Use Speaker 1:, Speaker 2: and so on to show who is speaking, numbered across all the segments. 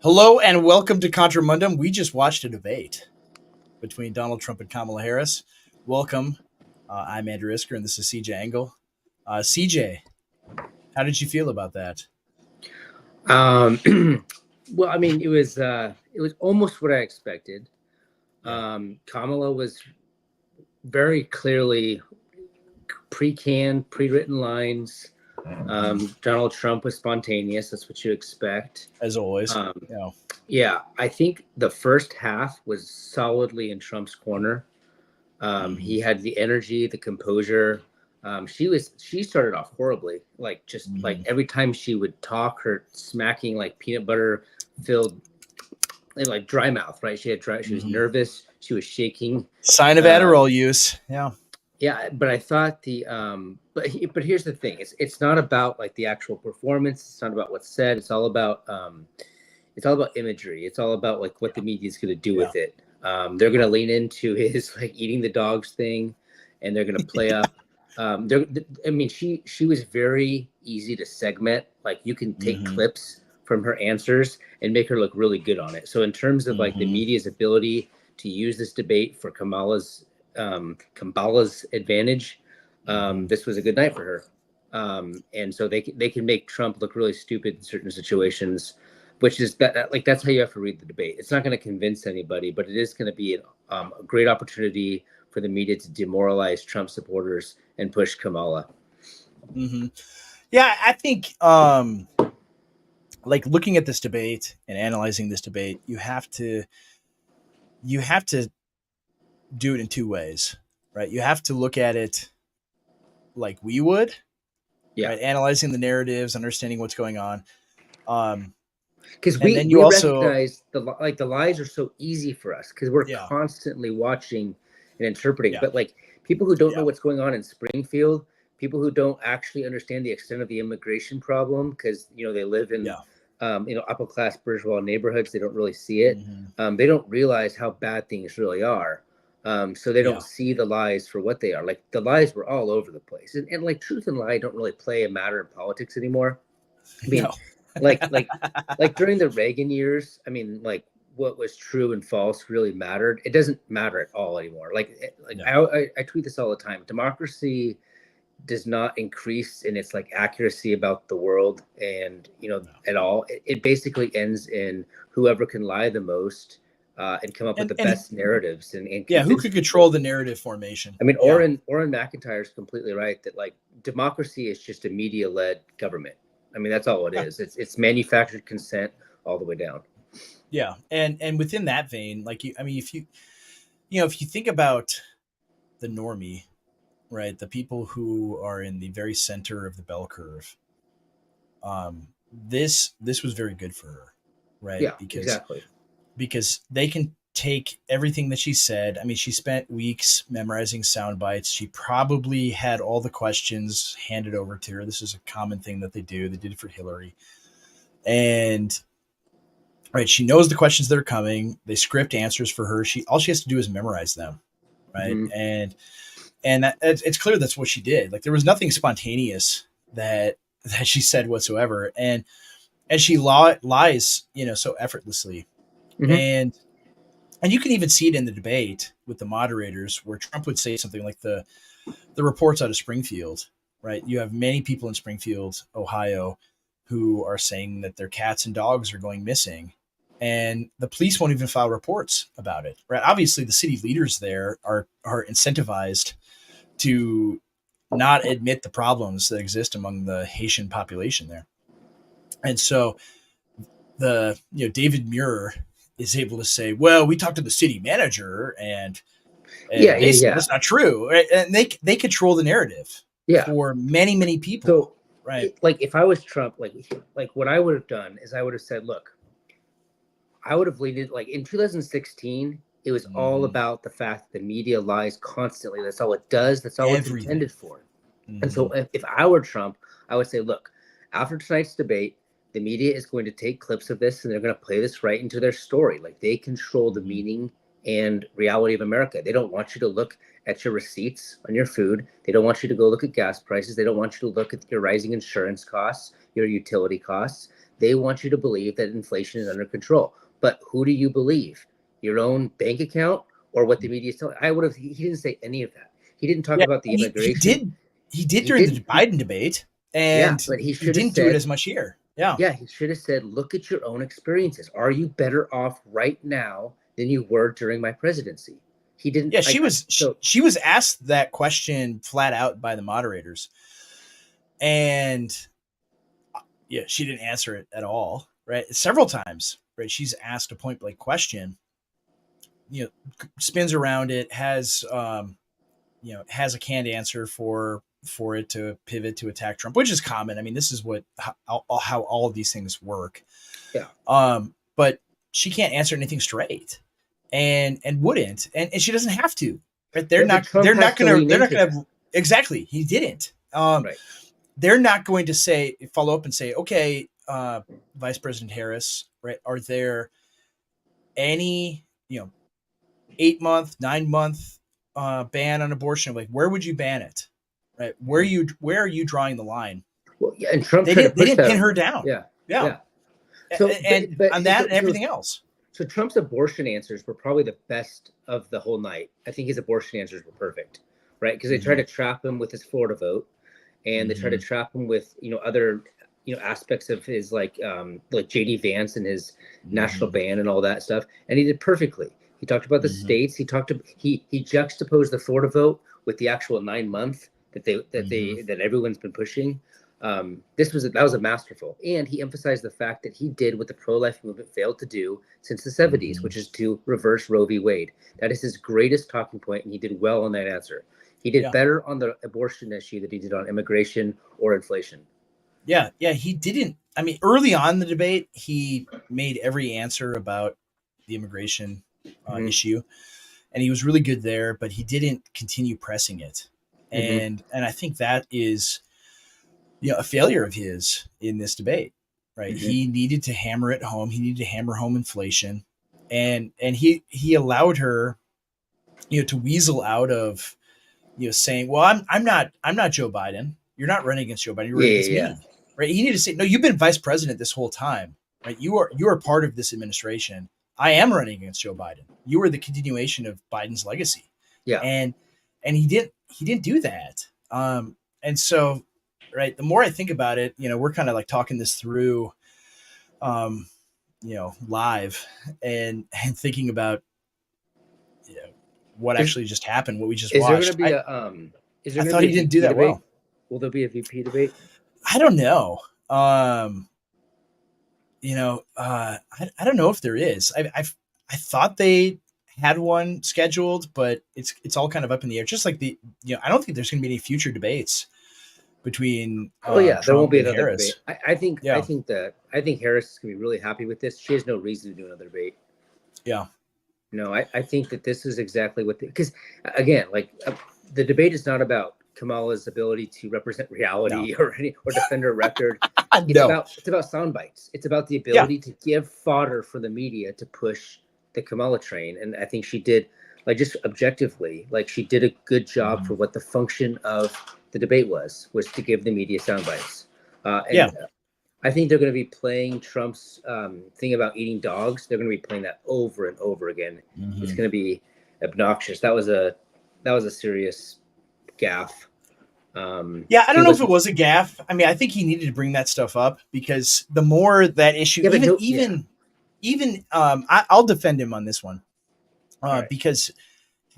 Speaker 1: Hello and welcome to Contramundum. We just watched a debate between Donald Trump and Kamala Harris. Welcome. I'm Andrew Isker and this is CJ Engel. CJ, how did you feel about that?
Speaker 2: Um, well, I mean, it was almost what I expected. Kamala was very clearly pre-canned, pre-written lines. Donald Trump was spontaneous. That's what you expect.
Speaker 1: As always.
Speaker 2: Yeah, I think the first half was solidly in Trump's corner. He had the energy, the composure. She started off horribly, like every time she would talk, her smacking like peanut butter filled, like dry mouth, right? She was nervous, she was shaking.
Speaker 1: Sign of Adderall use.
Speaker 2: Yeah, but I thought but here's the thing: it's not about like the actual performance. It's not about what's said. It's all about imagery. It's all about like what the media is going to do with it. They're going to lean into his like eating the dogs thing, and they're going to play up. I mean, she was very easy to segment. Like you can take clips from her answers and make her look really good on it. So in terms of like the media's ability to use this debate for Kamala's advantage, this was a good night for her. And so they can make Trump look really stupid in certain situations, which is that's how you have to read the debate. It's not going to convince anybody, but it is going to be a great opportunity for the media to demoralize Trump supporters and push Kamala.
Speaker 1: Yeah, I think like looking at this debate and analyzing this debate, you have to do it in two ways, right? You have to look at it like we would, right? Analyzing the narratives, understanding what's going on.
Speaker 2: Because we recognize the lies are so easy for us because we're constantly watching and interpreting. But like people who don't know what's going on in Springfield, people who don't actually understand the extent of the immigration problem because they live in upper class bourgeois neighborhoods, they don't really see it. They don't realize how bad things really are. So they don't see the lies for what they are. Like the lies were all over the place, and like truth and lie don't really play a matter in politics anymore. I mean. Like during the Reagan years, I mean, like what was true and false really mattered. It doesn't matter at all anymore. I tweet this all the time. Democracy does not increase in its like accuracy about the world and at all. It basically ends in whoever can lie the most and come up with the best narratives and
Speaker 1: who could control the narrative formation.
Speaker 2: I mean, Orrin McIntyre is completely right that like democracy is just a media-led government. I mean, that's all it is. It's manufactured consent all the way down.
Speaker 1: Yeah, and within that vein, like if you think about the normie, right, the people who are in the very center of the bell curve, this was very good for her, right?
Speaker 2: Yeah, exactly.
Speaker 1: Because they can take everything that she said. I mean, she spent weeks memorizing sound bites. She probably had all the questions handed over to her. This is a common thing that they do. They did it for Hillary. And right, she knows the questions that are coming. They script answers for her. All she has to do is memorize them, right? And it's clear that's what she did. Like there was nothing spontaneous that she said whatsoever, and she lies, so effortlessly, and you can even see it in the debate with the moderators where Trump would say something like the reports out of Springfield, right? You have many people in Springfield, Ohio, who are saying that their cats and dogs are going missing, and the police won't even file reports about it, right? Obviously, the city leaders there are incentivized to not admit the problems that exist among the Haitian population there. And so David Muir is able to say, well, we talked to the city manager and they said that's not true. Right? And they control the narrative for many, many people.
Speaker 2: So,
Speaker 1: right.
Speaker 2: Like if I was Trump, like what I would have done is I would have said, look, I would have leaned like in 2016, it was all about the fact that the media lies constantly. That's all it does. That's all it's intended for. And so if I were Trump, I would say, look, after tonight's debate, the media is going to take clips of this and they're going to play this right into their story. Like they control the meaning and reality of America. They don't want you to look at your receipts on your food. They don't want you to go look at gas prices. They don't want you to look at your rising insurance costs, your utility costs. They want you to believe that inflation is under control. But who do you believe? Your own bank account or what the media is telling? He didn't say any of that. He didn't talk about the immigration.
Speaker 1: He did during the Biden debate, and
Speaker 2: but he
Speaker 1: didn't do it as much here.
Speaker 2: Yeah, he should have said, look at your own experiences. Are you better off right now than you were during my presidency? He didn't.
Speaker 1: Yeah, she was asked that question flat out by the moderators, and yeah, she didn't answer it at all. Right, several times. Right, she's asked a point blank question. Spins around it, has has a canned answer for it to pivot to attack Trump, which is common. I mean, this is how all of these things work.
Speaker 2: Yeah.
Speaker 1: But she can't answer anything straight, and wouldn't, and she doesn't have to. Right? They're not going to. Exactly. He didn't.
Speaker 2: Right.
Speaker 1: They're not going to follow up and say, okay, Vice President Harris, right? Are there any 8-month, 9-month ban on abortion? Like, where would you ban it? Right? Where are you drawing the line?
Speaker 2: Well, yeah, and Trump
Speaker 1: they didn't pin her down.
Speaker 2: Yeah.
Speaker 1: So, but on that and everything else.
Speaker 2: So Trump's abortion answers were probably the best of the whole night. I think his abortion answers were perfect, right? Because they tried to trap him with his Florida vote, and they tried to trap him with other aspects of his like JD Vance and his national ban and all that stuff, and he did perfectly. He talked about the states. He juxtaposed the Florida vote with the actual 9-month that everyone's been pushing. That was a masterful, and he emphasized the fact that he did what the pro-life movement failed to do since the 70s, which is to reverse Roe v. Wade. That is his greatest talking point, and he did well on that answer. He did better on the abortion issue than he did on immigration or inflation.
Speaker 1: Yeah, he didn't. I mean, early on in the debate, he made every answer about the immigration issue, and he was really good there, but he didn't continue pressing it. And I think that is a failure of his in this debate, right? He needed to hammer it home. He needed to hammer home inflation, and he allowed her to weasel out of saying, well, I'm not Joe Biden. You're not running against Joe Biden. You're running against me. Right? He needed to say, no, you've been vice president this whole time, right? You are part of this administration. I am running against Joe Biden. You are the continuation of Biden's legacy.
Speaker 2: Yeah.
Speaker 1: And he didn't do that. And so, right, the more I think about it, we're kind of like talking this through, live and thinking about, what actually just happened, what we just watched.
Speaker 2: I
Speaker 1: thought he didn't do that well.
Speaker 2: Will there be a VP debate?
Speaker 1: I don't know. I don't know if there is. I thought they had one scheduled, but it's all kind of up in the air. Just like I don't think there's going to be any future debates between.
Speaker 2: There won't be another
Speaker 1: Harris.
Speaker 2: debate. I think Harris is going to be really happy with this. She has no reason to do another debate.
Speaker 1: Yeah.
Speaker 2: No, I think that this is exactly what because again, the debate is not about Kamala's ability to represent reality or defend her record. It's about sound bites. It's about the ability to give fodder for the media to push the Kamala train. And I think she did, just objectively, she did a good job for what the function of the debate was to give the media sound bites. I think they're going to be playing Trump's thing about eating dogs. They're going to be playing that over and over again. It's going to be obnoxious. That was a serious gaffe.
Speaker 1: I don't know if it was a gaffe. I mean, I think he needed to bring that stuff up because the more that issue, I'll defend him on this one because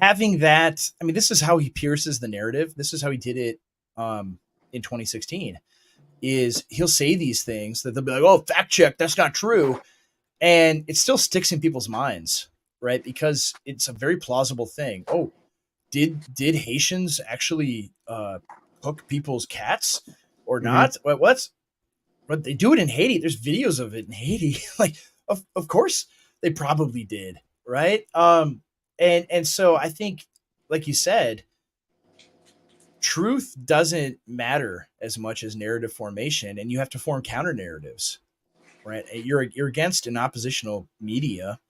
Speaker 1: having that, I mean, this is how he pierces the narrative. This is how he did it in 2016. Is he'll say these things that they'll be like, oh, fact check, that's not true. And it still sticks in people's minds, right? Because it's a very plausible thing. Oh, did Haitians actually hook people's cats or not? But they do it in Haiti. There's videos of it in Haiti. Of course they probably did. Right. And so I think, like you said, truth doesn't matter as much as narrative formation, and you have to form counter narratives, right? You're against an oppositional media,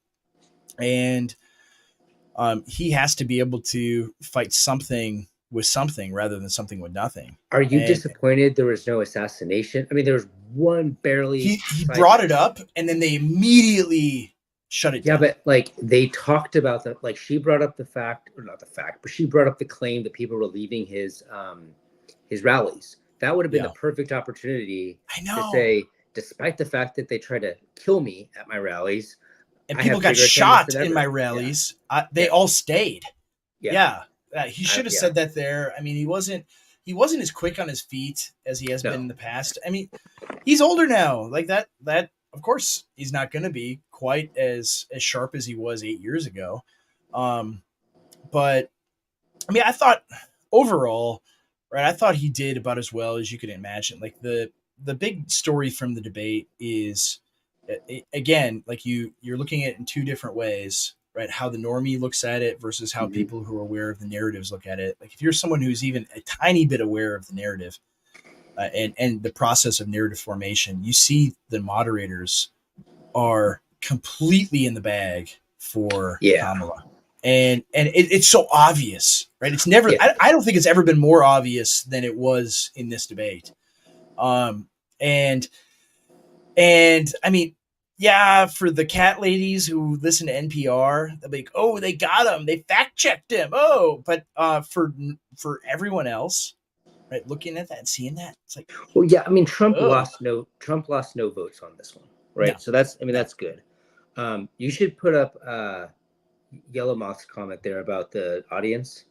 Speaker 1: and he has to be able to fight something with something rather than something with nothing.
Speaker 2: Are you disappointed there was no assassination? I mean, there was one barely.
Speaker 1: He brought it up, and then they immediately shut it down.
Speaker 2: Yeah, but like they talked about that. Like she brought up the fact, or not the fact, but she brought up the claim that people were leaving his rallies. That would have been the perfect opportunity to say, despite the fact that they tried to kill me at my rallies,
Speaker 1: and people got shot in my rallies, they all stayed. Yeah. He should have said that there. I mean, he wasn't as quick on his feet as he has been in the past. I mean, he's older now. Like that of course he's not going to be quite as sharp as he was 8 years ago. But I mean, I thought overall, right, I thought he did about as well as you could imagine. Like the big story from the debate is, again, like you're looking at it in two different ways, right? How the normie looks at it versus how people who are aware of the narratives look at it. Like if you're someone who's even a tiny bit aware of the narrative and the process of narrative formation, you see the moderators are completely in the bag for Kamala. And it's so obvious, right? It's never, I don't think it's ever been more obvious than it was in this debate. And I mean, yeah, for the cat ladies who listen to NPR, they'll be like, oh, they got him. They fact checked him. Oh, but for everyone else, right, looking at that and seeing that, it's like,
Speaker 2: well, yeah, I mean, Trump lost no votes on this one, right? No. So that's good. You should put up Yellow Moth's comment there about the audience.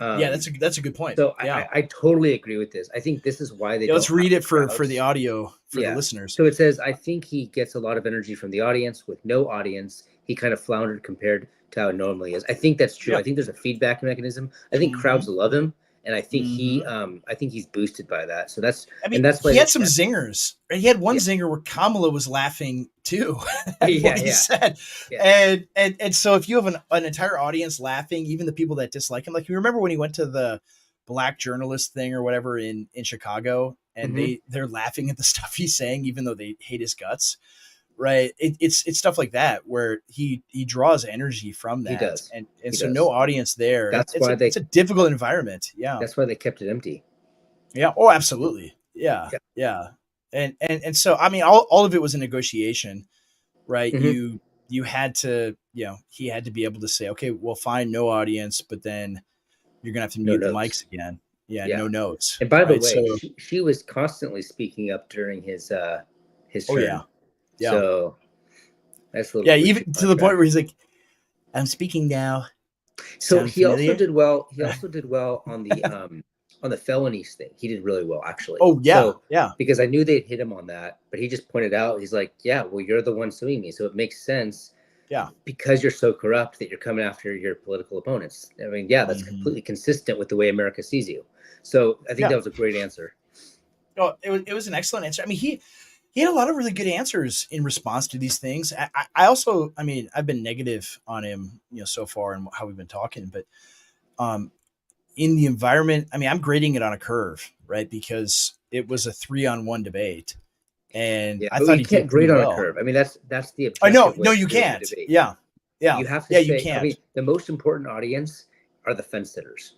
Speaker 1: Yeah, that's a good point.
Speaker 2: So I totally agree with this. I think this is why they.
Speaker 1: Let's read it for the audio for the listeners.
Speaker 2: So it says, I think he gets a lot of energy from the audience. With no audience, he kind of floundered compared to how it normally is. I think that's true. I think there's a feedback mechanism. I think crowds love him, and I think he's boosted by that. So that's. I mean, and that's why
Speaker 1: he had some zingers. He had one zinger where Kamala was laughing too at what he said, and so if you have an entire audience laughing, even the people that dislike him, like you remember when he went to the black journalist thing or whatever in Chicago, and they're laughing at the stuff he's saying, even though they hate his guts, right? It's stuff like that where he draws energy from that.
Speaker 2: He does.
Speaker 1: And so no audience there.
Speaker 2: That's
Speaker 1: why it's a difficult environment. Yeah.
Speaker 2: That's why they kept it empty.
Speaker 1: Yeah. Oh, absolutely. Yeah. And so, I mean, all of it was a negotiation, right? You had to, he had to be able to say, okay, we'll find no audience, but then you're going to have to mute the mics again. Yeah. No notes.
Speaker 2: And by the way, she was constantly speaking up during his turn.
Speaker 1: Oh, yeah. Yeah.
Speaker 2: So that's a little
Speaker 1: even to the point where he's like, I'm speaking now.
Speaker 2: So he also did well. He also did well on the felonies thing. He did really well, actually.
Speaker 1: Oh, yeah.
Speaker 2: Because I knew they'd hit him on that, but he just pointed out, he's like, yeah, well, you're the one suing me. So it makes sense.
Speaker 1: Yeah.
Speaker 2: Because you're so corrupt that you're coming after your political opponents. I mean, that's completely consistent with the way America sees you. So I think that was a great answer.
Speaker 1: Oh, it was an excellent answer. I mean, he had a lot of really good answers in response to these things. I also, I mean, I've been negative on him, so far and how we've been talking, but in the environment, I mean, I'm grading it on a curve, right? Because it was a 3-on-1 debate. And I thought
Speaker 2: you can't grade on a curve. I mean, that's the objective.
Speaker 1: I know. No, you can't. Yeah.
Speaker 2: You have to say, you can't. I mean, the most important audience are the fence sitters.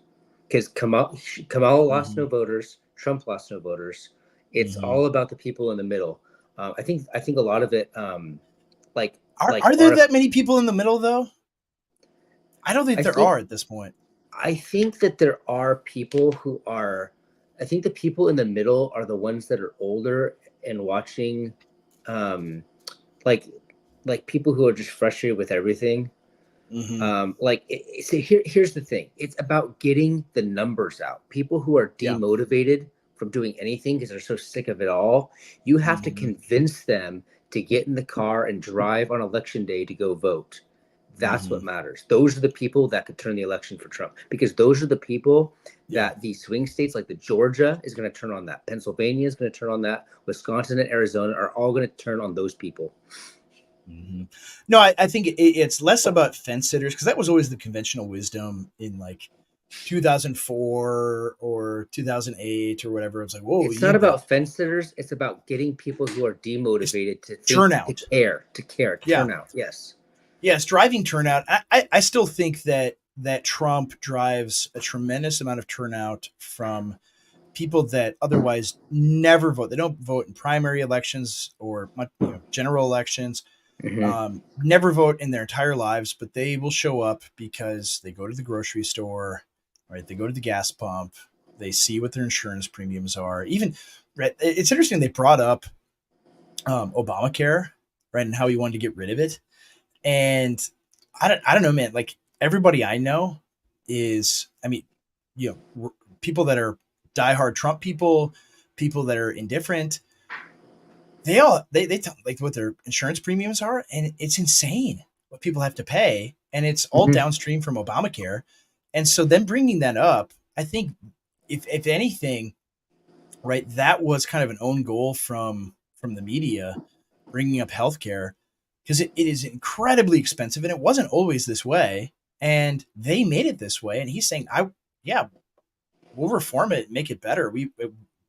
Speaker 2: Because Kamala lost no voters. Trump lost no voters. It's all about the people in the middle. I think a lot of it, are
Speaker 1: there that many people in the middle though? I don't think there are at this point.
Speaker 2: I think that there are people who are. I think the people in the middle are the ones that are older and watching, like people who are just frustrated with everything. So here's the thing. It's about getting the numbers out. People who are demotivated from doing anything because they're so sick of it all, you have to convince them to get in the car and drive on election day to go vote. That's what matters. Those are the people that could turn the election for Trump, because those are the people that the swing states like the Georgia is going to turn on that. Pennsylvania is going to turn on that. Wisconsin and Arizona are all going to turn on those people.
Speaker 1: No, I think it's less about fence sitters, because that was always the conventional wisdom in like 2004 or 2008 or whatever. It's like, whoa,
Speaker 2: it's not about fence sitters. It's about getting people who are demotivated to
Speaker 1: turn out,
Speaker 2: to care, turn out. Yes.
Speaker 1: Yes, driving turnout. I still think that Trump drives a tremendous amount of turnout from people that otherwise never vote. They don't vote in primary elections or general elections. Never vote in their entire lives, but they will show up because they go to the grocery store, right? They go to the gas pump. They see what their insurance premiums are. Even right, it's interesting they brought up Obamacare, right, and how he wanted to get rid of it. And I don't know, man. Like everybody I know is, I mean, people that are diehard Trump people, people that are indifferent. They tell like what their insurance premiums are, and it's insane what people have to pay, and it's all downstream from Obamacare. And so then bringing that up, I think if anything, right, that was kind of an own goal from the media, bringing up healthcare, because it is incredibly expensive, and it wasn't always this way, and they made it this way. And he's saying, yeah, we'll reform it, make it better.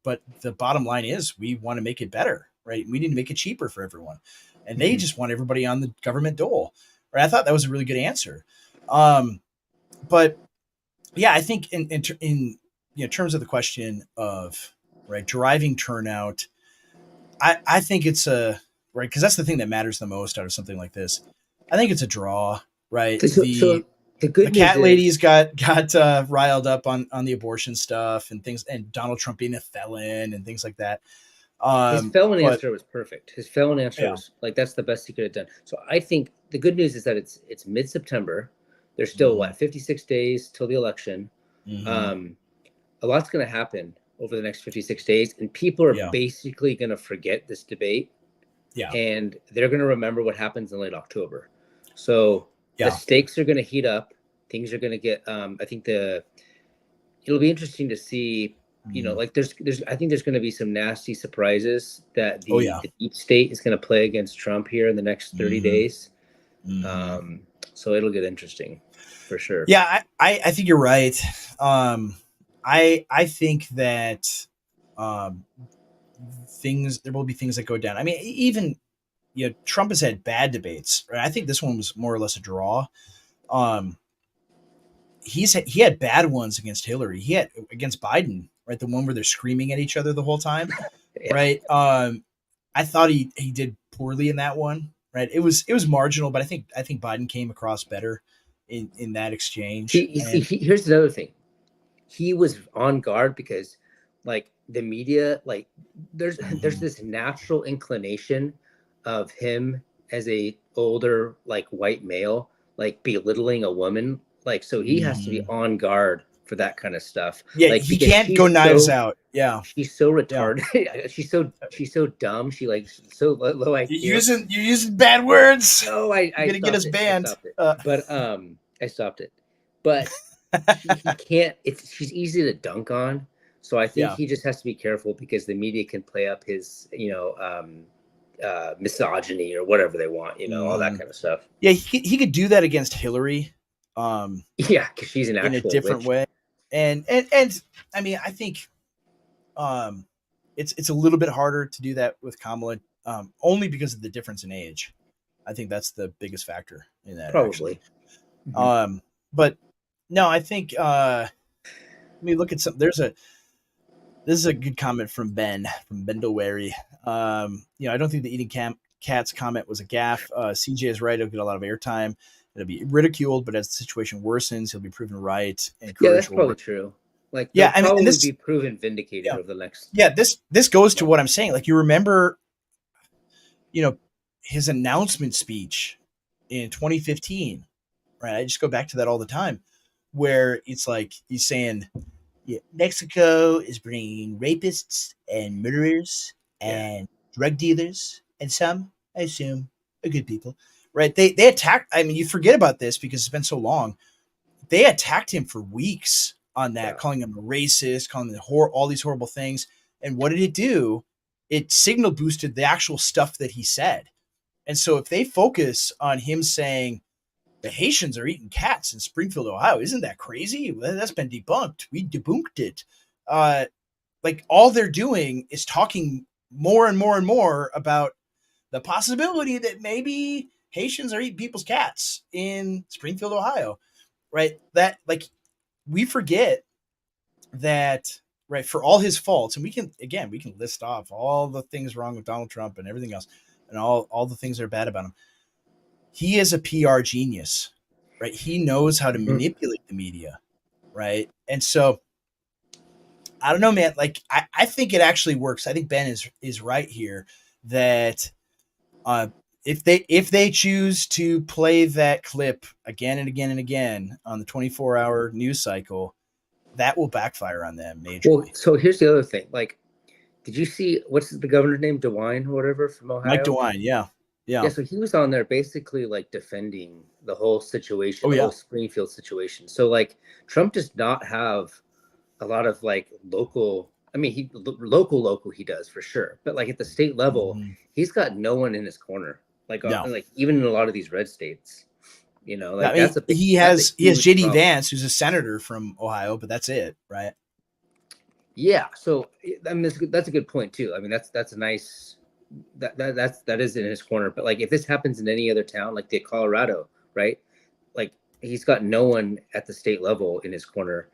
Speaker 1: But the bottom line is we want to make it better, right? We need to make it cheaper for everyone, and they just want everybody on the government dole, right? I thought that was a really good answer. But yeah, I think in terms of the question of right driving turnout, I think it's a right, because that's the thing that matters the most out of something like this. I think it's a draw, right?
Speaker 2: So the
Speaker 1: cat ladies got riled up on the abortion stuff and things, and Donald Trump being a felon and things like that.
Speaker 2: His felon answer was perfect. His felon answer was like, that's the best he could have done. So I think the good news is that it's mid-September. There's still 56 days till the election. A lot's going to happen over the next 56 days, and people are basically going to forget this debate. And they're going to remember what happens in late October. So the stakes are going to heat up. Things are going to get, I think it'll be interesting to see, like I think there's going to be some nasty surprises that the deep state is going to play against Trump here in the next 30 days. So it'll get interesting for sure.
Speaker 1: Yeah, I think you're right. I think that there will be things that go down. I mean, even Trump has had bad debates, right? I think this one was more or less a draw. He had bad ones against Hillary. He had against Biden, right? The one where they're screaming at each other the whole time, right? I thought he did poorly in that one, right? It was marginal, but I think Biden came across better in that exchange.
Speaker 2: Here's another thing. He was on guard because, like, the media, like, there's this natural inclination of him as a older, like, white male, like, belittling a woman, like, so he has to be on guard for that kind of stuff.
Speaker 1: Yeah,
Speaker 2: like,
Speaker 1: he can't go knives out. Yeah,
Speaker 2: she's so retarded. Yeah. she's so dumb. She like so low IQ.
Speaker 1: You're using bad words.
Speaker 2: No, I
Speaker 1: You're gonna get us banned.
Speaker 2: But I stopped it. But he can't. She's easy to dunk on. So I think he just has to be careful because the media can play up his, misogyny or whatever they want, all that kind of stuff.
Speaker 1: Yeah, he could do that against Hillary.
Speaker 2: Yeah, because she's an actual
Speaker 1: in a different
Speaker 2: witch.
Speaker 1: way. And I mean, I think it's a little bit harder to do that with Kamala, only because of the difference in age. I think that's the biggest factor in that.
Speaker 2: Probably.
Speaker 1: But no, I think let me look at some. This is a good comment from Ben Delwary. I don't think the eating cats comment was a gaffe. CJ is right; it'll get a lot of airtime. It'll be ridiculed, but as the situation worsens, he'll be proven right. And
Speaker 2: that's probably true. Like, probably be proven vindicated over the next.
Speaker 1: Yeah, this goes to what I'm saying. Like, you remember, his announcement speech in 2015, right? I just go back to that all the time, where it's like he's saying, Mexico is bringing rapists and murderers and drug dealers and some, I assume, are good people. Right. They attacked. I mean, you forget about this because it's been so long. They attacked him for weeks on that, calling him a racist, calling him all these horrible things. And what did it do? It signal boosted the actual stuff that he said. And so if they focus on him saying the Haitians are eating cats in Springfield, Ohio, isn't that crazy? Well, that's been debunked. We debunked it. Like, all they're doing is talking more and more and more about the possibility that maybe Haitians are eating people's cats in Springfield, Ohio, right? That, like, we forget that, right, for all his faults, and we can list off all the things wrong with Donald Trump and everything else, and all the things that are bad about him. He is a PR genius, right? He knows how to manipulate the media, right? And so I don't know, man. Like, I think it actually works. I think Ben is right here that if they choose to play that clip again and again and again on the 24-hour news cycle, that will backfire on them majorly.
Speaker 2: Well, so here's the other thing. Like, did you see what's the governor's name? DeWine or whatever from Ohio?
Speaker 1: Mike DeWine, yeah.
Speaker 2: Yeah, so he was on there basically like defending the whole situation, the whole Springfield situation. So like Trump does not have a lot of like local, I mean, local he does for sure. But like at the state level, he's got no one in his corner. Like, like even in a lot of these red states, you know, like
Speaker 1: he has JD Vance, who's a senator from Ohio, but that's it, right?
Speaker 2: Yeah. So I mean, that's a good point too. I mean, that's a nice, that is in his corner. But like if this happens in any other town, like the Colorado, right? Like he's got no one at the state level in his corner.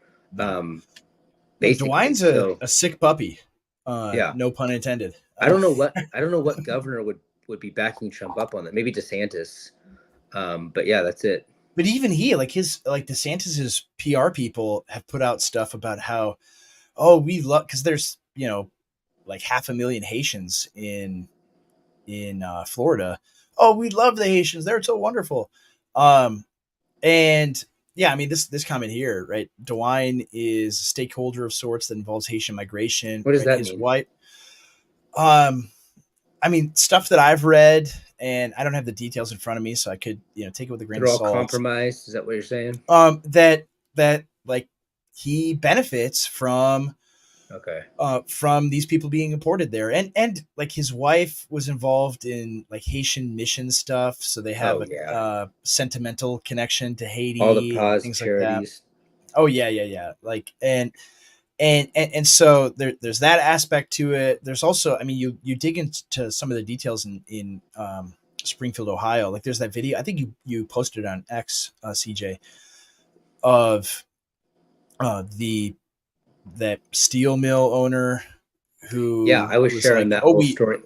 Speaker 1: DeWine's a sick puppy. Yeah, no pun intended.
Speaker 2: I don't know what governor would be backing Trump up on that. Maybe DeSantis. But yeah, that's it.
Speaker 1: But even he, like DeSantis's PR people have put out stuff about how, we love, because there's, like 500,000 Haitians in Florida. Oh, we love the Haitians. They're so wonderful. And yeah, I mean, this comment here, right? DeWine is a stakeholder of sorts that involves Haitian migration.
Speaker 2: What does that
Speaker 1: mean?
Speaker 2: His
Speaker 1: wife. I mean, stuff that I've read, and I don't have the details in front of me, so I could, take it with a grain of salt.
Speaker 2: They're all compromised. Is that what you're saying?
Speaker 1: That like he benefits from from these people being imported there, and like his wife was involved in like Haitian mission stuff, so they have a sentimental connection to Haiti,
Speaker 2: all the pause
Speaker 1: things
Speaker 2: charities.
Speaker 1: Like that. Oh yeah, like and so there's that aspect to it. There's also, I mean, you dig into some of the details in Springfield, Ohio. Like there's that video, I think you posted on X, CJ, of that steel mill owner who
Speaker 2: I was sharing like, that whole story.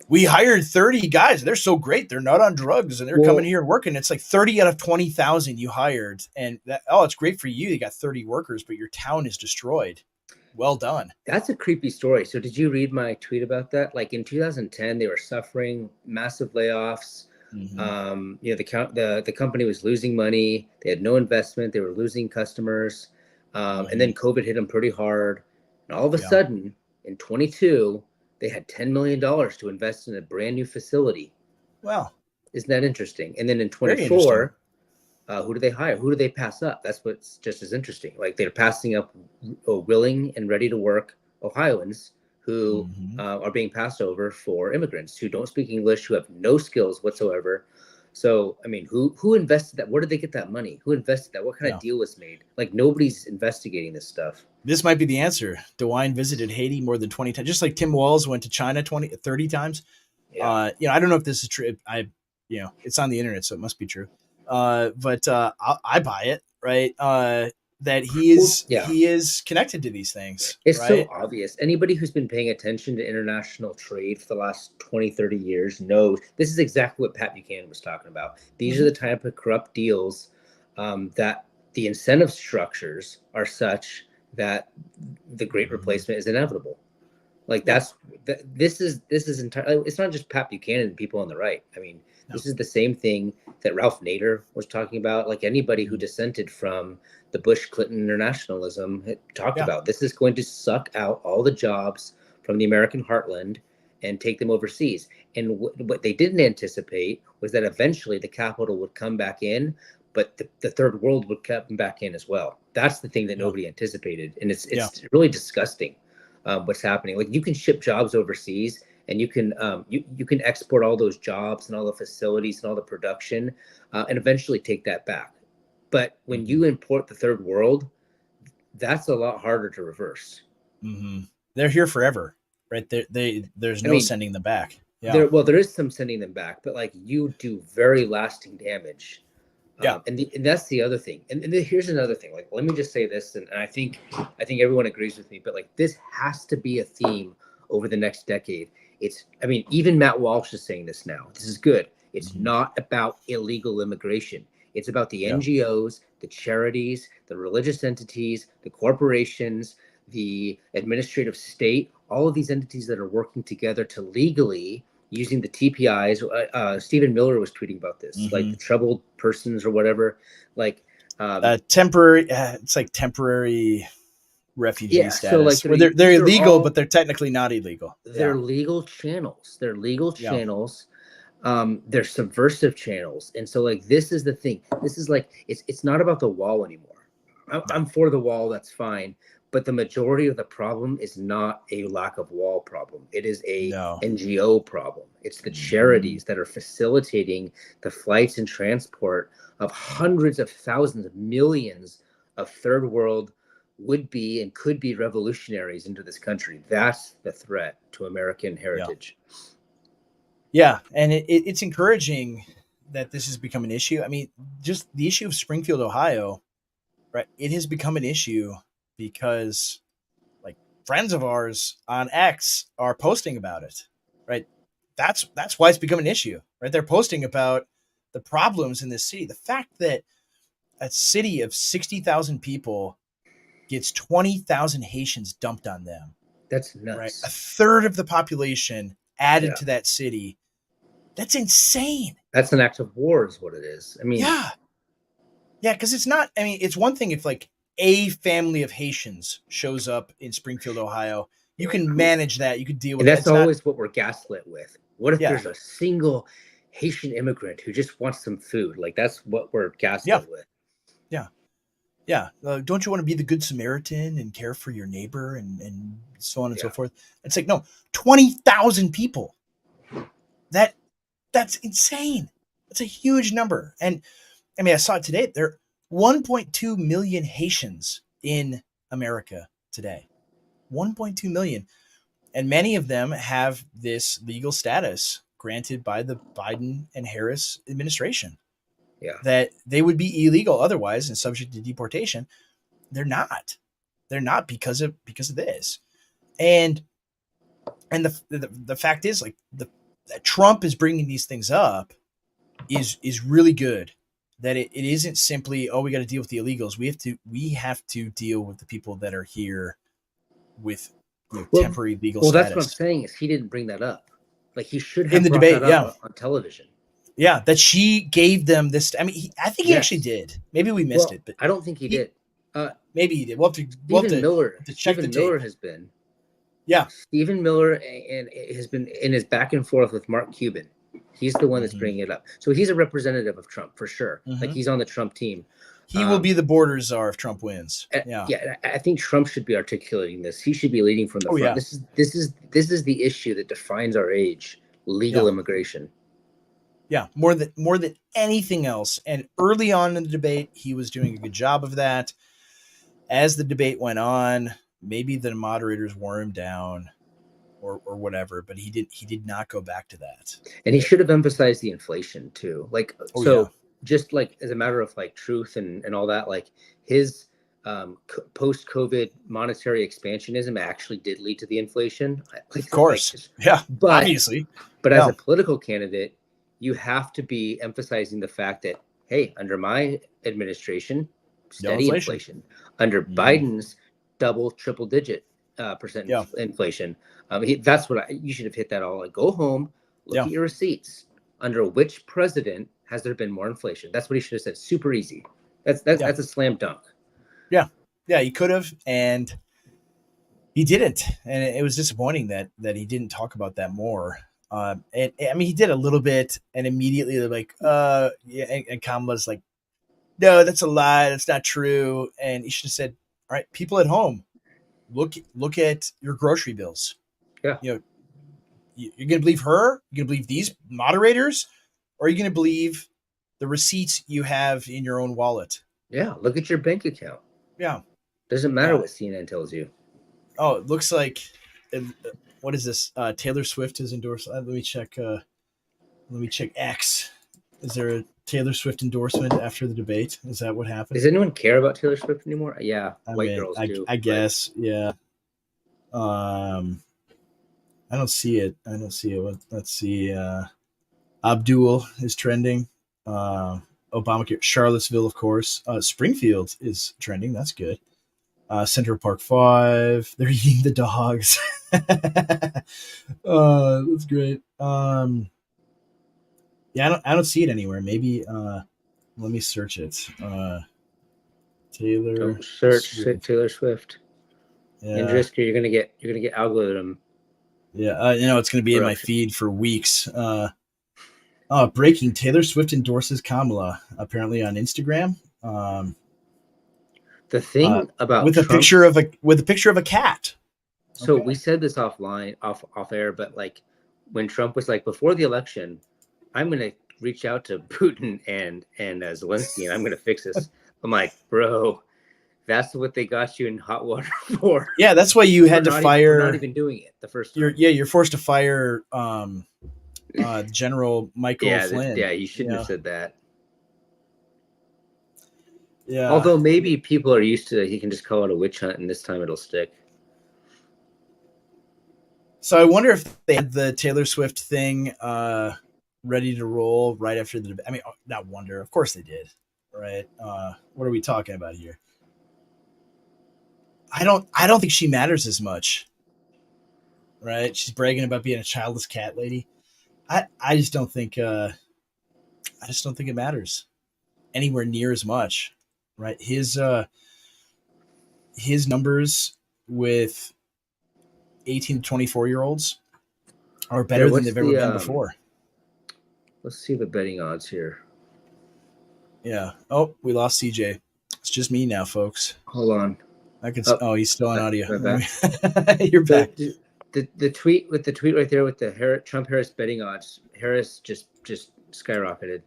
Speaker 1: We hired 30 guys. They're so great. They're not on drugs and they're coming here and working. It's like 30 out of 20,000 you hired. And that, it's great for you. You got 30 workers, but your town is destroyed. Well done.
Speaker 2: That's a creepy story. So did you read my tweet about that? Like in 2010, they were suffering massive layoffs. The company was losing money. They had no investment. They were losing customers. And then COVID hit them pretty hard. And all of a sudden in 22, they had $10 million to invest in a brand new facility.
Speaker 1: Wow.
Speaker 2: Isn't that interesting? And then in 24, who do they hire? Who do they pass up? That's what's just as interesting. Like they're passing up willing and ready to work Ohioans who are being passed over for immigrants who don't speak English, who have no skills whatsoever. So, I mean, who invested that? Where did they get that money? Who invested that? What kind of deal was made? Like nobody's investigating this stuff.
Speaker 1: This might be the answer. DeWine visited Haiti more than 20 times, just like Tim Walz went to China 30 times. Yeah. I don't know if this is true. It's on the internet, so it must be true. But I buy it, right? That he is connected to these things.
Speaker 2: It's so obvious. Anybody who's been paying attention to international trade for the last 20, 30 years knows this is exactly what Pat Buchanan was talking about. These are the type of corrupt deals that the incentive structures are such that the great replacement is inevitable. Like this is entirely, it's not just Pat Buchanan and people on the right. I mean, this is the same thing that Ralph Nader was talking about. Like anybody who dissented from the Bush-Clinton internationalism talked about. This is going to suck out all the jobs from the American heartland and take them overseas. And what they didn't anticipate was that eventually the capital would come back in, but the third world would come back in as well. That's the thing that nobody anticipated. And it's really disgusting what's happening. Like you can ship jobs overseas and you can you can export all those jobs and all the facilities and all the production and eventually take that back. But when you import the third world, that's a lot harder to reverse.
Speaker 1: They're here forever, right? There's no sending them back.
Speaker 2: Yeah. There is some sending them back, but like you do very lasting damage.
Speaker 1: Yeah.
Speaker 2: And that's the other thing. And here's another thing. Like, let me just say this, and I think everyone agrees with me. But like, this has to be a theme over the next decade. I mean, even Matt Walsh is saying this now. This is good. It's not about illegal immigration. It's about the NGOs, the charities, the religious entities, the corporations, the administrative state, all of these entities that are working together to legally, using the TPIs. Stephen Miller was tweeting about this, like the troubled persons or whatever, like
Speaker 1: temporary. It's like temporary refugee status. So like they're illegal, but they're technically not illegal.
Speaker 2: They're legal channels. They're legal channels. They're subversive channels. And so like this is the thing. This is like it's not about the wall anymore. I'm for the wall. That's fine. But the majority of the problem is not a lack of wall problem. It is a NGO problem. It's the charities that are facilitating the flights and transport of hundreds of thousands of millions of third world would-be and could be revolutionaries into this country. That's the threat to American heritage.
Speaker 1: Yeah, and it's encouraging that this has become an issue. I mean, just the issue of Springfield, Ohio, right? It has become an issue because like friends of ours on X are posting about it, right? That's why it's become an issue, right? They're posting about the problems in this city. The fact that a city of 60,000 people gets 20,000 Haitians dumped on them.
Speaker 2: That's nuts.
Speaker 1: Right? A third of the population added to that city. That's insane.
Speaker 2: That's an act of war is what it is. I mean,
Speaker 1: yeah, because it's not, I mean, it's one thing if like a family of Haitians shows up in Springfield, Ohio, you can manage that. You can deal with
Speaker 2: that. That's always what we're gaslit with. What if there's a single Haitian immigrant who just wants some food? Like that's what we're gaslit with.
Speaker 1: Yeah. Don't you want to be the good Samaritan and care for your neighbor and so on and so forth? It's like, no, 20,000 people. That's insane. That's a huge number. And I mean, I saw it today. There are 1.2 million Haitians in America today. 1.2 million. And many of them have this legal status granted by the Biden and Harris administration.
Speaker 2: Yeah.
Speaker 1: That they would be illegal otherwise and subject to deportation. They're not. They're not because of this. And the fact is, like, that Trump is bringing these things up is really good. That it isn't simply, we got to deal with the illegals. We have to deal with the people that are here with temporary legal status.
Speaker 2: Well, that's what I'm saying is he didn't bring that up. Like he should have in the debate, that up on television.
Speaker 1: Yeah, that she gave them this. I mean, I think he actually did. Maybe we missed it, but
Speaker 2: I don't think he did.
Speaker 1: Maybe he did. We'll have to check the tape.
Speaker 2: Miller has been.
Speaker 1: Yeah,
Speaker 2: Stephen Miller and has been in his back and forth with Mark Cuban. He's the one that's bringing it up. So he's a representative of Trump for sure. Like he's on the Trump team.
Speaker 1: He will be the border czar if Trump wins.
Speaker 2: Yeah, I think Trump should be articulating this. He should be leading from the front. Yeah. This is the issue that defines our age: legal immigration.
Speaker 1: Yeah, more than anything else. And early on in the debate, he was doing a good job of that. As the debate went on, maybe the moderators wore him down or whatever, but he did not go back to that.
Speaker 2: And he should have emphasized the inflation too. Like just like as a matter of like truth and all that, like his post-COVID monetary expansionism actually did lead to the inflation.
Speaker 1: Of course.
Speaker 2: But
Speaker 1: obviously.
Speaker 2: But as a political candidate, you have to be emphasizing the fact that, hey, under my administration, steady inflation. Under Biden's double, triple digit percent inflation. That's what you should have hit that all. Like, go home, look at your receipts. Under which president has there been more inflation? That's what he should have said. Super easy. That's a slam dunk.
Speaker 1: Yeah, he could have, and he didn't. And it was disappointing that he didn't talk about that more. And I mean, he did a little bit, and immediately they're like, and Kamala's like, no, that's a lie. That's not true. And he should have said, all right, people at home, look at your grocery bills.
Speaker 2: Yeah.
Speaker 1: You're going to believe her? You're going to believe these moderators? Or are you going to believe the receipts you have in your own wallet?
Speaker 2: Yeah. Look at your bank account.
Speaker 1: Yeah.
Speaker 2: Doesn't matter what CNN tells you.
Speaker 1: Oh, it looks like what is this? Taylor Swift has endorsed. Let me check. Let me check X. Is there a Taylor Swift endorsement after the debate? Is that what happened?
Speaker 2: Does anyone care about Taylor Swift anymore? Yeah, white girls do.
Speaker 1: I guess, yeah. I don't see it. Let's see. Abdul is trending. Obamacare. Charlottesville, of course. Springfield is trending. That's good. Central Park 5. They're eating the dogs. That's great. Yeah, I don't see it anywhere. Maybe let me search it. Taylor.
Speaker 2: Search Swift. Taylor Swift. Yeah. Interesting. You're gonna get algorithm.
Speaker 1: Yeah, it's gonna be in my feed for weeks. Breaking: Taylor Swift endorses Kamala. Apparently on Instagram.
Speaker 2: The thing about
Speaker 1: with
Speaker 2: Trump,
Speaker 1: a picture of a cat.
Speaker 2: So we said this offline, off air, but like when Trump was like, before the election, I'm gonna reach out to Putin and Zelensky, and I'm gonna fix this. I'm like, bro, that's what they got you in hot water for.
Speaker 1: Yeah, that's why you had to fire.
Speaker 2: We're not even doing it the first time.
Speaker 1: You're forced to fire General Michael Flynn.
Speaker 2: Yeah, you shouldn't have said that.
Speaker 1: Yeah.
Speaker 2: Although maybe people are used to it, he can just call it a witch hunt, and this time it'll stick.
Speaker 1: So I wonder if they had the Taylor Swift thing ready to roll right after the debate. I mean, not wonder. Of course they did, right? What are we talking about here? I don't think she matters as much, right? She's bragging about being a childless cat lady. I just don't think it matters anywhere near as much, right? His numbers with 18 to 24-year-olds are better than they've ever been before.
Speaker 2: Let's see the betting odds here.
Speaker 1: Yeah. Oh, we lost CJ. It's just me now, folks.
Speaker 2: Hold on.
Speaker 1: I can. He's still on audio.
Speaker 2: Back.
Speaker 1: You're back.
Speaker 2: The tweet right there with the Trump Harris betting odds. Harris just skyrocketed.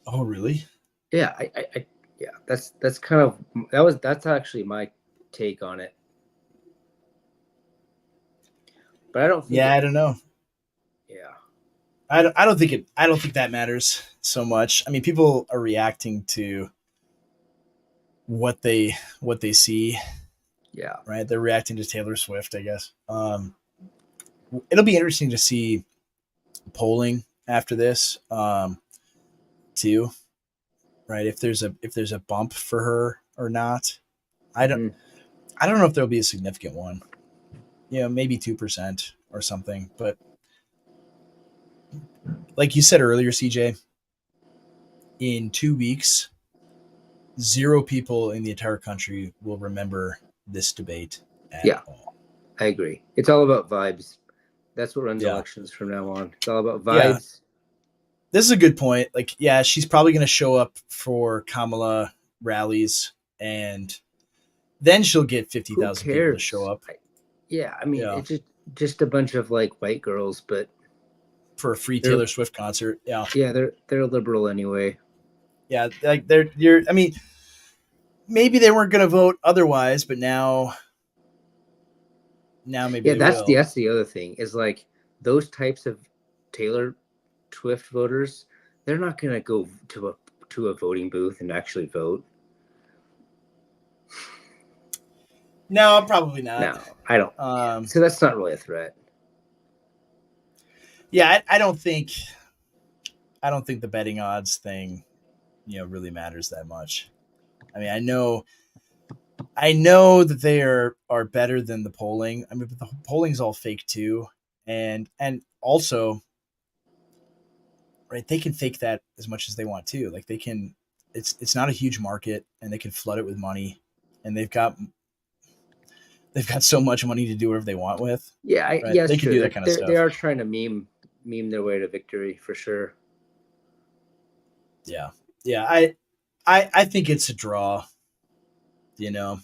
Speaker 1: Oh, really?
Speaker 2: Yeah. Yeah. That's kind of that's actually my take on it. But I don't think
Speaker 1: I don't know.
Speaker 2: Yeah.
Speaker 1: I don't think that matters so much. I mean, people are reacting to what they see.
Speaker 2: Yeah.
Speaker 1: Right. They're reacting to Taylor Swift, I guess. It'll be interesting to see polling after this, too. Right. If there's a bump for her or not. I don't know if there'll be a significant one. Maybe 2% or something. But like you said earlier, CJ, in 2 weeks, 0 people in the entire country will remember this debate at all.
Speaker 2: I agree. It's all about vibes. That's what runs elections from now on. It's all about vibes. Yeah.
Speaker 1: This is a good point. Like, she's probably going to show up for Kamala rallies, and then she'll get 50,000 people to show up.
Speaker 2: I mean, it's just a bunch of like white girls, but
Speaker 1: for a free Taylor Swift concert. Yeah.
Speaker 2: Yeah, they're liberal anyway.
Speaker 1: Yeah, like I mean, maybe they weren't going to vote otherwise, but now maybe
Speaker 2: that's the other thing is like those types of Taylor Swift voters, they're not going to go to a voting booth and actually vote.
Speaker 1: No, probably not.
Speaker 2: No, I don't. So that's not really a threat.
Speaker 1: Yeah, I don't think the betting odds thing, really matters that much. I mean, I know that they are better than the polling. I mean, but the polling's all fake too, and also, right? They can fake that as much as they want too. Like they can. It's not a huge market, and they can flood it with money, and they've got so much money to do whatever they want with.
Speaker 2: Yeah,
Speaker 1: right?
Speaker 2: Yes,
Speaker 1: they can do that kind of stuff.
Speaker 2: They are trying to meme their way to victory for sure.
Speaker 1: Yeah. I think it's a draw. I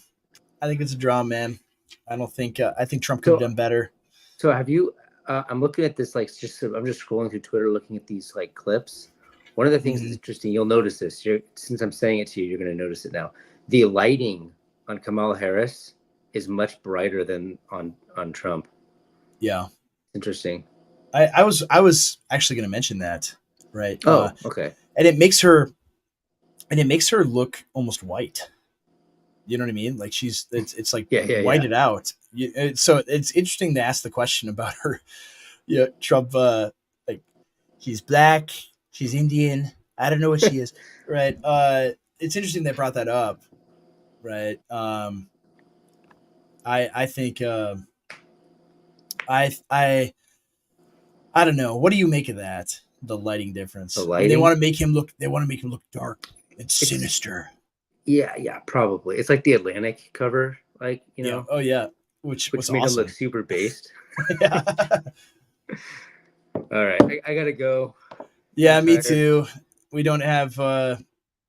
Speaker 1: think it's a draw, man. I don't think. I think Trump could have done better.
Speaker 2: So have you? I'm looking at this I'm just scrolling through Twitter, looking at these like clips. One of the things that's interesting, you'll notice this. Since I'm saying it to you, you're going to notice it now. The lighting on Kamala Harris is much brighter than on Trump.
Speaker 1: Yeah.
Speaker 2: Interesting.
Speaker 1: I was actually going to mention that, right?
Speaker 2: Oh, okay.
Speaker 1: And it makes her look almost white. You know what I mean? Like it's like whited out. So it's interesting to ask the question about her. Yeah, Trump. Like she's black, she's Indian. I don't know what she is. Right. It's interesting they brought that up. Right. I think I don't know. What do you make of that? The lighting
Speaker 2: The
Speaker 1: difference. I mean, they
Speaker 2: lighting.
Speaker 1: want to make him look. They want to make him look dark and
Speaker 2: It's
Speaker 1: sinister.
Speaker 2: yeah, probably. It's like the Atlantic cover, like
Speaker 1: Yeah. Oh yeah. Which was
Speaker 2: made him look
Speaker 1: awesome.
Speaker 2: super based.
Speaker 1: Yeah.
Speaker 2: All right, I gotta go.
Speaker 1: Yeah, me too. We don't have a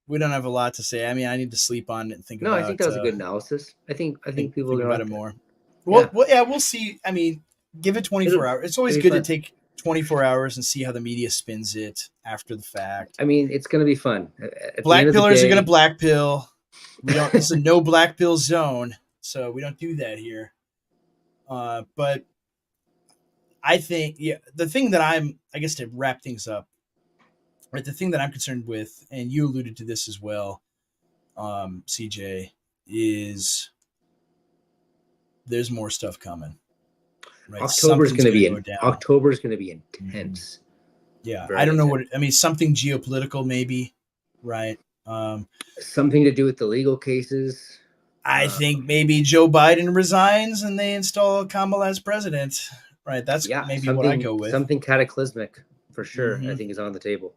Speaker 1: lot to say. I mean, I need to sleep on it and think
Speaker 2: No, I think
Speaker 1: about
Speaker 2: that was a good analysis. I think people are
Speaker 1: think
Speaker 2: gonna
Speaker 1: about
Speaker 2: like
Speaker 1: it
Speaker 2: that.
Speaker 1: more.
Speaker 2: Yeah.
Speaker 1: Well, we'll see. I mean, give it 24 hours. It's always
Speaker 2: It'll be
Speaker 1: good to
Speaker 2: fun.
Speaker 1: take 24 hours and see how the media spins it after the fact.
Speaker 2: I mean, it's gonna be fun. At the end
Speaker 1: Black
Speaker 2: of the
Speaker 1: pillars are going
Speaker 2: day,
Speaker 1: to black pill. We don't. This is a no black pill zone, so we don't do that here. But I think, yeah, the thing that I guess to wrap things up, right? The thing that I'm concerned with, and you alluded to this as well, CJ, is there's more stuff coming. Right, something's going to go down.
Speaker 2: October is going to be intense.
Speaker 1: Mm-hmm. Yeah,
Speaker 2: Very
Speaker 1: I don't know
Speaker 2: intense.
Speaker 1: I mean, something geopolitical maybe, right?
Speaker 2: Something to do with the legal cases.
Speaker 1: I think maybe Joe Biden resigns and they install Kamala as president. Right, that's maybe what I go with.
Speaker 2: Something cataclysmic for sure. Mm-hmm. I think is on the table.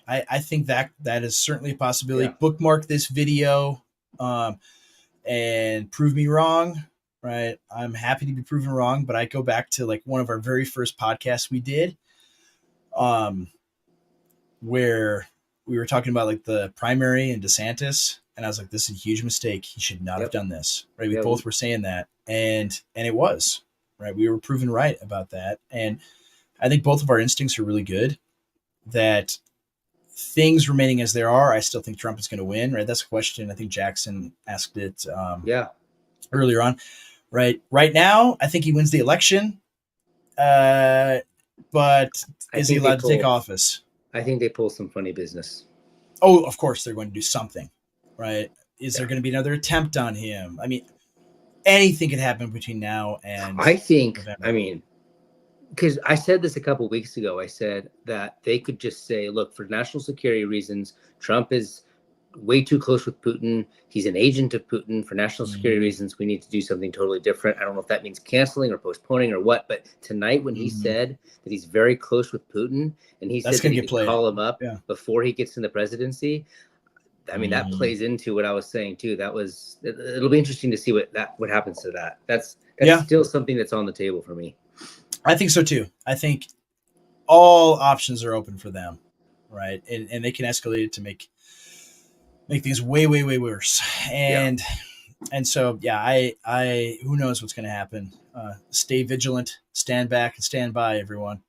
Speaker 1: I think that is certainly a possibility. Yeah. Bookmark this video and prove me wrong. Right, I'm happy to be proven wrong, but I go back to like one of our very first podcasts we did, where we were talking about like the primary and DeSantis, and I was like, this is a huge mistake. He should not have done this. Right, we both were saying that, and it was right. We were proven right about that, and I think both of our instincts are really good. That things remaining as they are, I still think Trump is going to win. Right, that's a question. I think Jackson asked it. Earlier on. Right now, I think he wins the election. But is he allowed to take office?
Speaker 2: I think they pull some funny business.
Speaker 1: Oh, of course they're going to do something, right? Is there going to be another attempt on him? I mean, anything could happen between now and
Speaker 2: I think November. I mean, because I said this a couple of weeks ago. I said that they could just say, look, for national security reasons, Trump is way too close with Putin. He's an agent of Putin. For national security reasons, we need to do something totally different. I don't know if that means canceling or postponing or what, but tonight when he said that he's very close with Putin and he said that he could call him up before he gets in the presidency, I mean, that plays into what I was saying too. It'll be interesting to see what happens to that. That's still something that's on the table for me.
Speaker 1: I think so too. I think all options are open for them, right? And they can escalate it to make things way, way, way worse. And so, yeah, I who knows what's going to happen. Stay vigilant, stand back and stand by, everyone.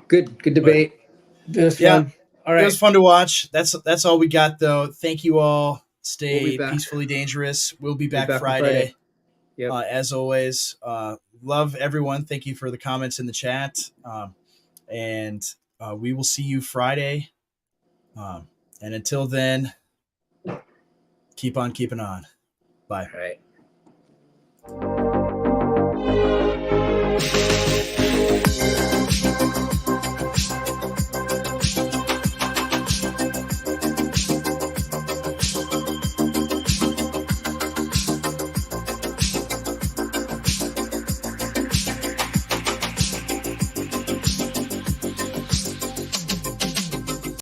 Speaker 2: Good debate. It was fun.
Speaker 1: All right. It was fun to watch. That's all we got though. Thank you all. Stay peacefully dangerous. We'll be back Friday. As always, love everyone. Thank you for the comments in the chat. And we will see you Friday. And until then, keep on keeping on. Bye.
Speaker 2: All right.